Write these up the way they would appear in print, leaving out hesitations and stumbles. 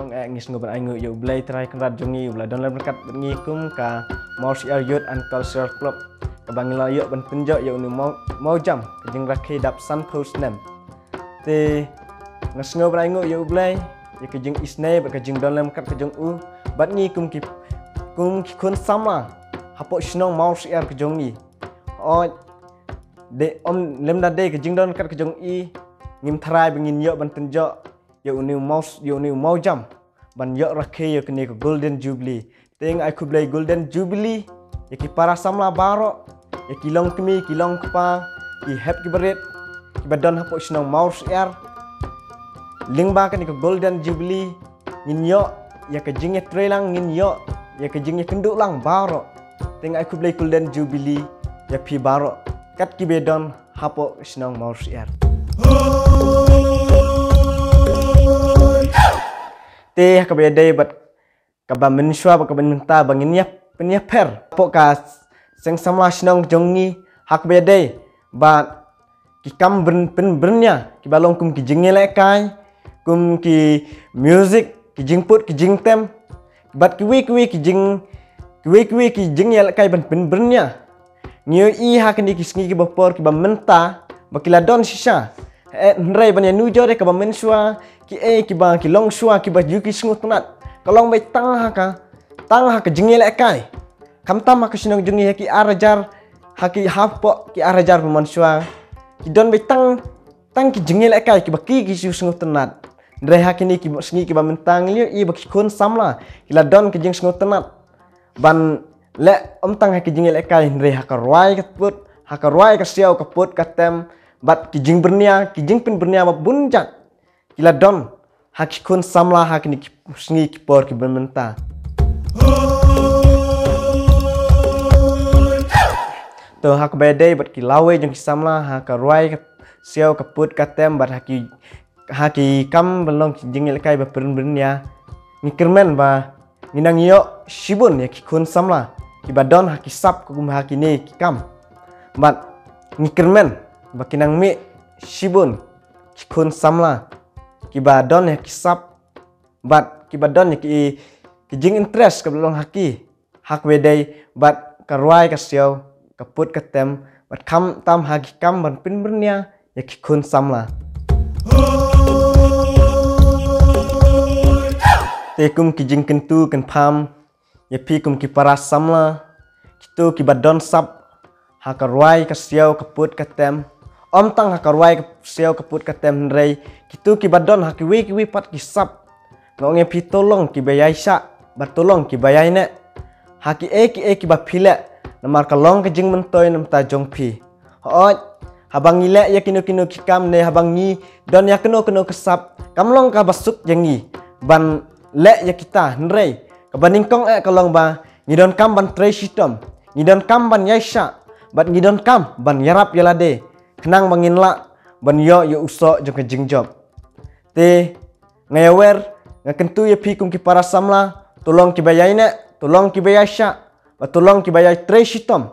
kong ngis ngobrol aingu yo blay try krat jongi bla don berkat ngi kum ka Martial Youth and Cultural Club ka bangila yo ban penjo yo ni mau jam jing rakhi dap san post nem te ngas ngobrol aingu yo blay ya ke jing isne ba ka jing don berkat ka jong u bat ngi kum ki kun sama hapo shnong Martial ka jongi o de om lem da de ka jing don kat ka jong i ngim try bangin yo ban penjo yo ni mau jam ban yo rakhe yo kini ko golden jubilee teng ai kublai golden jubilee ya ki para samla baro ya ki long kemi ki long kpa ki hep ki beret ki badon hapo snong mouse air lingba kini ko golden jubilee ngin yo ya ka jinge trelang ngin yo ya ka jinge kenduk lang baro teng ai kublai golden jubilee ya pi baro kat ki bedon hapo snong mouse air te kabede bat kaba mensua ba kaba minta banginya penya per poka seng sama snong jongi hak bede bat ki kam bernya ki balong kum ki jingele kai kum ki music ki jingput ki jingtem bat ki wi ki jingel kai bernya nyo i hak ni ki sngi ki bopor ki ba menta bakila don sisa nrai banya nujo de kaba mensua ki ba ki long shua ki ba yuki sngut nat kalong bai tang ha ka jingel kai kam tam ka sinong jungi ki arajar haki hapo ki arajar mensua ki don bai tang ki jingel kai ki ba ki sngut nat nrai haki ni ki sngi ki ba mentang liu i ba ki kun samla kila don ki jing sngut nat ban le om tang haki jingel kai nrai ha ka rwai ka siau ka put ka tem bat ki jing bernia ki jing pin bernia ba bunjak kila don haki kun samla haki ni sngi ki por ki bermenta to hak bede bat ki lawe jong ki samla haka rwai siau ka put ka tem bat haki kam belong ki jingel kai ba bernia ni kermen ba minang yo shibun ya ki kun samla ki badon haki sap ku haki ni ki kam bat ni kermen ba kinang mi shibun ki kun samla ki badon ya kisap bat ki badon ya ki jing interest ka belong haki hak wedai bat karwai ka siau ka put ka tem bat kam tam haki kam ban pin bernia ya ki kun samla te kum ki jing kentu kan pam ya pi kum ki para samla kitu ki badon sap hakarwai ka siau ka put ka tem om tang hakarwai ka siau ka put ka tem rei kitu ki badon haki wi pat ki sap ngonge pi tolong ki bayai sa batolong ki bayai ne haki ki ba phile namar ka long ka jing mentoy nam ta jong pi oj habang ile ya kino ki kam ne habang ni don ya keno ke sap kam long ka basuk jangi ban le ya kita rei ka baning kong ka long ba ni don kam ban tre system ni don kam ban yai sa bat ni don kam ban yarap yalade kenang bangin la ban yo uso jong ke jing job te ngayawer ngakentu ya pi kum ki para samla tolong ki bayai ne tolong ki bayai sya ba tolong ki bayai tre shitom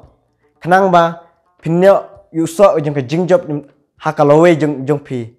kenang ba pinyo uso jong ke jing job hakalowe jong pi